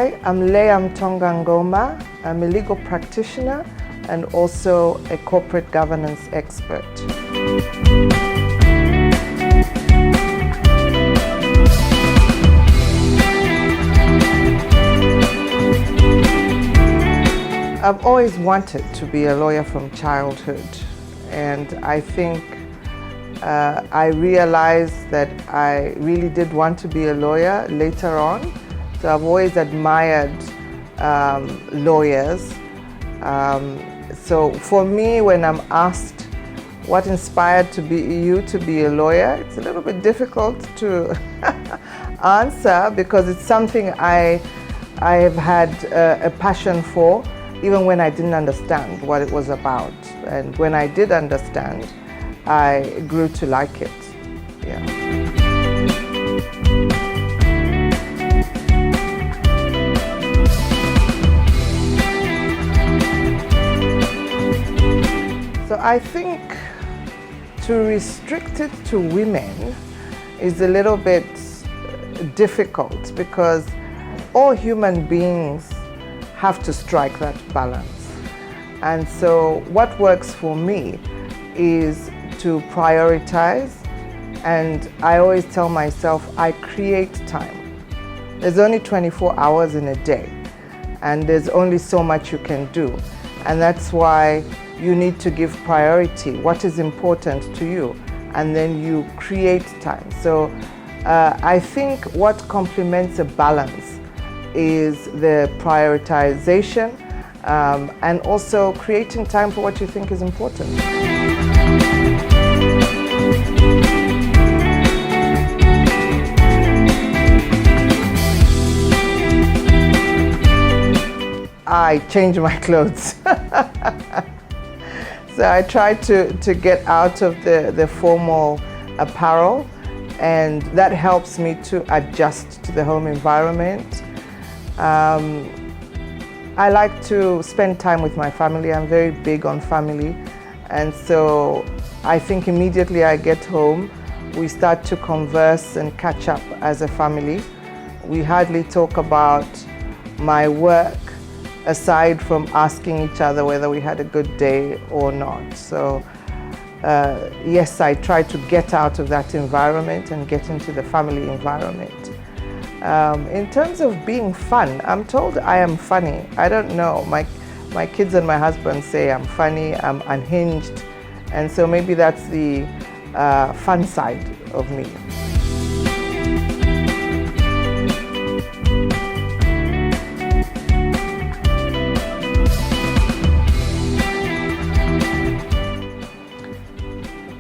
Hi, I'm Leah Mutonga Ngoma. I'm a legal practitioner and also a corporate governance expert. I've always wanted to be a lawyer from childhood, and I think I realized that I really did want to be a lawyer later on. So I've always admired lawyers. So for me, when I'm asked what inspired you to be a lawyer, it's a little bit difficult to answer because it's something I have had a passion for, even when I didn't understand what it was about. And when I did understand, I grew to like it. Yeah. So I think to restrict it to women is a little bit difficult because all human beings have to strike that balance. And so what works for me is to prioritize, and I always tell myself I create time. There's only 24 hours in a day, and there's only so much you can do. And that's why you need to give priority, what is important to you, and then you create time. So I think what complements a balance is the prioritization and also creating time for what you think is important. I change my clothes. So I try to get out of the formal apparel, and that helps me to adjust to the home environment. I like to spend time with my family. I'm very big on family, and so I think immediately I get home, we start to converse and catch up as a family. We hardly talk about my work, aside from asking each other whether we had a good day or not. So yes, I try to get out of that environment and get into the family environment. In terms of being fun, I'm told I am funny. I don't know, my kids and my husband say I'm funny, I'm unhinged, and so maybe that's the fun side of me.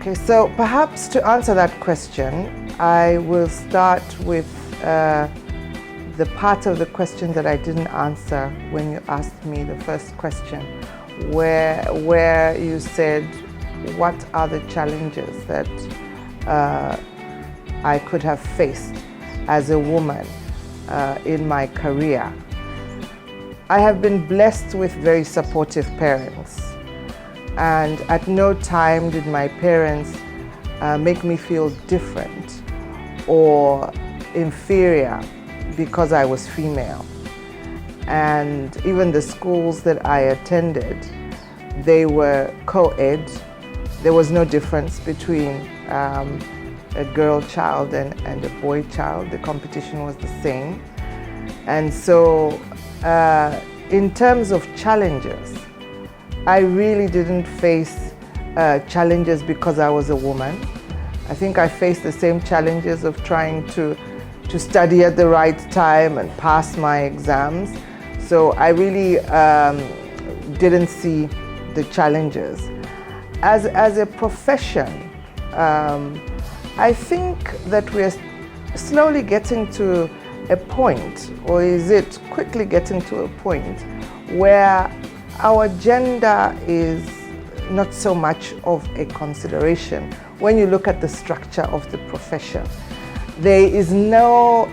Okay, so perhaps to answer that question, I will start with the part of the question that I didn't answer when you asked me the first question, where you said, what are the challenges that I could have faced as a woman in my career? I have been blessed with very supportive parents. And at no time did my parents make me feel different or inferior because I was female. And even the schools that I attended, they were co-ed. There was no difference between a girl child and a boy child. The competition was the same. And so in terms of challenges, I really didn't face challenges because I was a woman. I think I faced the same challenges of trying to study at the right time and pass my exams. So I really didn't see the challenges. As a profession, I think that we're slowly getting to a point, or is it quickly getting to a point, where our gender is not so much of a consideration when you look at the structure of the profession. There is no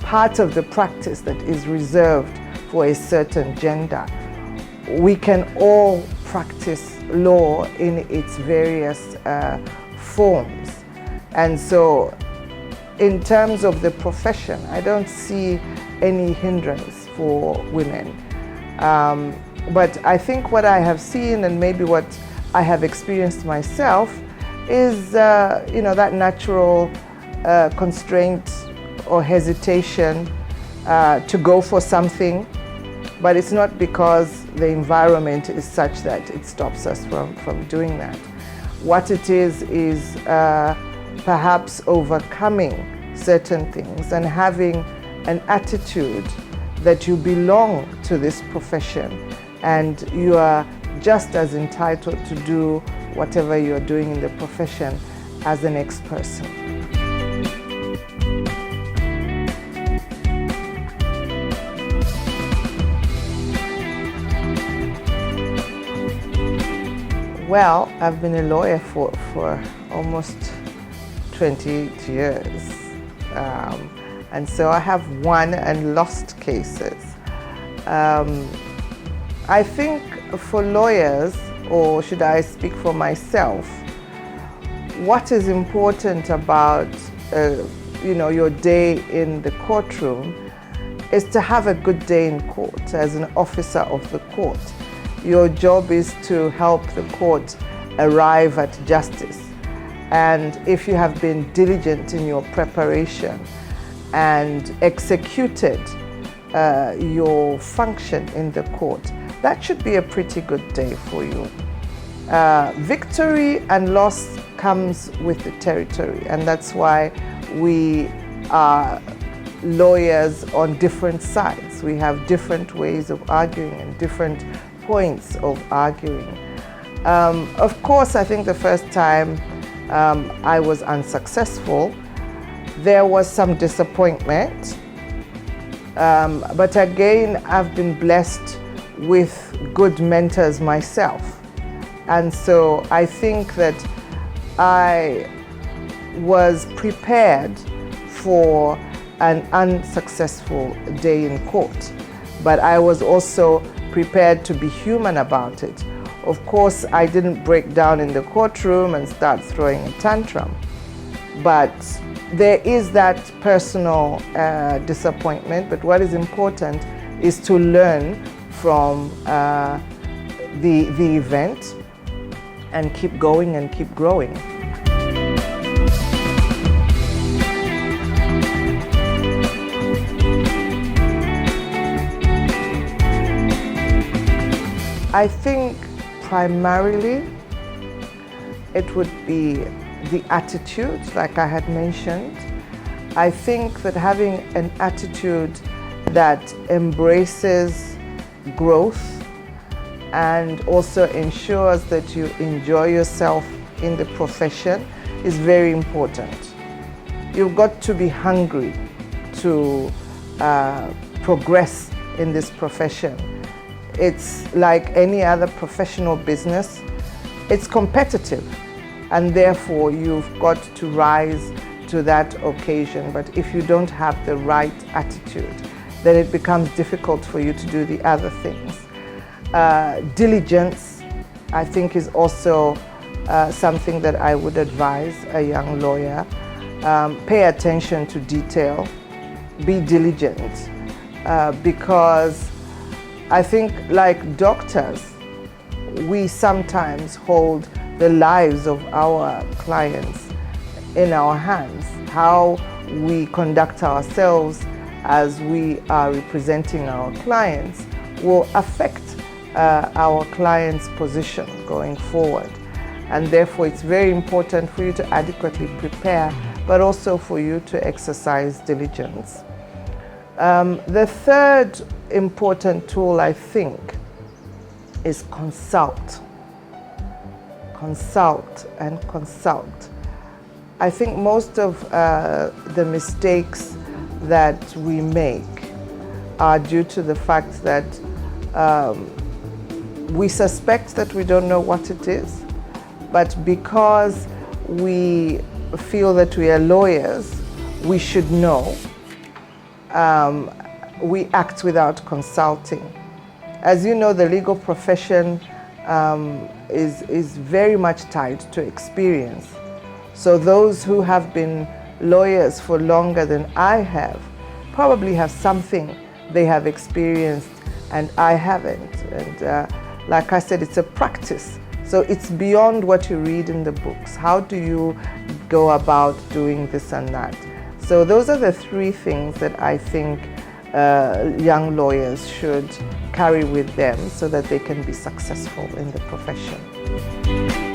part of the practice that is reserved for a certain gender. We can all practice law in its various forms. And so in terms of the profession, I don't see any hindrance for women. But I think what I have seen, and maybe what I have experienced myself, is that natural constraint or hesitation to go for something, but it's not because the environment is such that it stops us from doing that. What it is perhaps overcoming certain things and having an attitude that you belong to this profession and you are just as entitled to do whatever you're doing in the profession as the next person. Well, I've been a lawyer for almost 28 years. And so I have won and lost cases. I think for lawyers, or should I speak for myself, what is important about your day in the courtroom is to have a good day in court as an officer of the court. Your job is to help the court arrive at justice. And if you have been diligent in your preparation and executed your function in the court, that should be a pretty good day for you. Victory and loss comes with the territory, and that's why we are lawyers on different sides. We have different ways of arguing and different points of arguing. Of course, I think the first time I was unsuccessful, there was some disappointment. But again, I've been blessed with good mentors myself. And so I think that I was prepared for an unsuccessful day in court, but I was also prepared to be human about it. Of course, I didn't break down in the courtroom and start throwing a tantrum, but there is that personal disappointment. But what is important is to learn from the event and keep going and keep growing. I think primarily it would be the attitude, like I had mentioned. I think that having an attitude that embraces growth and also ensures that you enjoy yourself in the profession is very important. You've got to be hungry to progress in this profession. It's like any other professional business. It's competitive, and therefore you've got to rise to that occasion. But if you don't have the right attitude, then it becomes difficult for you to do the other things. Diligence, I think, is also something that I would advise a young lawyer. Pay attention to detail, be diligent, because I think, like doctors, we sometimes hold the lives of our clients in our hands. How we conduct ourselves as we are representing our clients will affect our client's position going forward. And therefore, it's very important for you to adequately prepare, but also for you to exercise diligence. The third important tool, I think, is consult. Consult and consult. I think most of the mistakes that we make are due to the fact that we suspect that we don't know what it is, but because we feel that we are lawyers, we should know. We act without consulting. As you know, the legal profession is very much tied to experience. So those who have been lawyers for longer than I have probably have something they have experienced and I haven't. And like I said, it's a practice. So it's beyond what you read in the books. How do you go about doing this and that? So those are the three things that I think young lawyers should carry with them so that they can be successful in the profession.